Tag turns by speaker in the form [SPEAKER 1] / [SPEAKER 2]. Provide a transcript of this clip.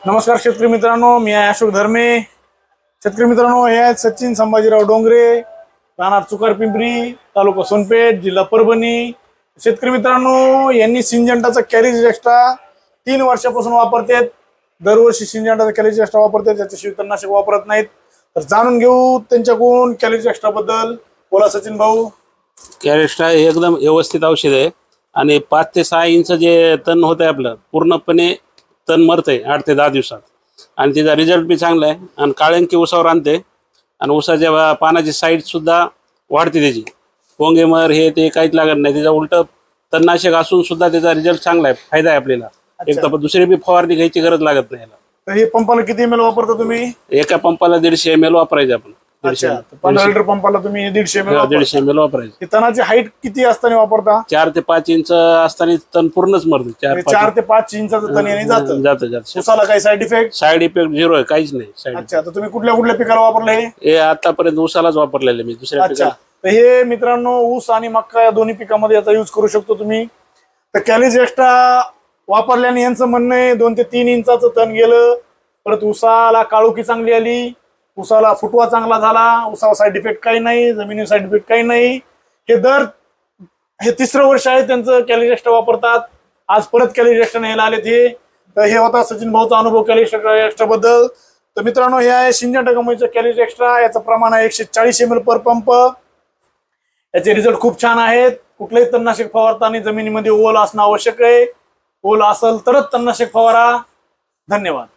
[SPEAKER 1] नमस्कार शेतकरी मित्रांनो, मी आहे अशोक धर्मे। शेतकरी मित्रांनो, हे आहेत सचिन संभाजीराव डोंगरे, राहणार चुकार पिंपरी, तालुका सोनपेठ, जिल्हा परभणी। शेतकरी मित्रांनो, यांनी सिंजंटाचा कॅरेज एक्स्ट्रा 3 वर्षापासून वापरतात। दरवर्षी सिंजंटाचा कॅरेज एक्स्ट्रा वापरतात, त्याच्याशिवाय तणनाशक वापरत नाहीत। तर जाणून घेऊ त्यांच्याकडून कॅरेज एक्स्ट्रा बद्दल। बोला सचिन भाऊ।
[SPEAKER 2] कॅरेज एक्स्ट्रा एकदम व्यवस्थित औषध आहे आणि 5 ते 6 इंच जे तण होतं आपलं पूर्णपणे तण मरते 8 ते 10 दिवसात आणि त्याचा रिझल्ट बी चांगला आहे आणि काळ्यांकी उसावर आणते आणि उसाच्या पानाची साईज सुद्धा वाढते, त्याची पोंगेमर हे ते काहीच लागत नाही। त्याचा उलट तणनाशक असून सुद्धा त्याचा रिझल्ट चांगला आहे, फायदा आहे आपल्याला। एक तर दुसरी बी फवारणी घ्यायची गरज लागत नाही।
[SPEAKER 1] तर हे पंपाला किती ml वापरता तुम्ही?
[SPEAKER 2] एका पंपाला 150 ml वापरायचे आपण।
[SPEAKER 1] 15 लिटर पंपाला तुम्ही 150 ml
[SPEAKER 2] 150 ml वापरायचे।
[SPEAKER 1] तणाची हाईट किती असताना वापरता?
[SPEAKER 2] 4 ते 5 इंच असताना तण पूर्णच मरते।
[SPEAKER 1] 4 ते 5 इंचाचं तण याने जातं। उसाला काही side effect?
[SPEAKER 2] Side effect zero आहे, काहीच नाही।
[SPEAKER 1] अच्छा, तर तुम्ही कुठल्या कुठल्या पिकाला वापरले
[SPEAKER 2] हे? आतापर्यंत ऊसालाच वापरलेले मी, दुसऱ्या
[SPEAKER 1] पिकाला। तर हे मित्रांनो, ऊस आणि मक्का या दोन्ही पिकामध्ये याचा यूज करू शकतो तुम्ही। तर कॅरेज एक्स्ट्रा वापरल्याने यांचं म्हणणं आहे 2 ते 3 इंचाचं तण गेलं, परत ऊसाला काळोखी चांगली आली, उसाला फुटवा चांगला झाला, उसाला साईड इफेक्ट काही नाही, जमिनी साईड इफेक्ट काही नाही। हे तिसरं वर्ष आहे त्यांचं कॅरेज एक्स्ट्रा वापरतात। आज परत कॅरेज एक्स्ट्रा न्यायला आले ते। तर हे होता सचिन भाऊचा अनुभव कॅरेज एक्स्ट्रा बद्दल। तर मित्रांनो, हे आहे सिंजंटा कंपनीचं कॅरेज एक्स्ट्रा। याचं प्रमाण आहे 140 ml पर पंप। याचे रिझल्ट खूप छान आहेत। कुठलंही तणनाशक फवारताना जमिनीमध्ये ओल असणं आवश्यक आहे। ओल असेल तरच तणनाशक फवारा। धन्यवाद।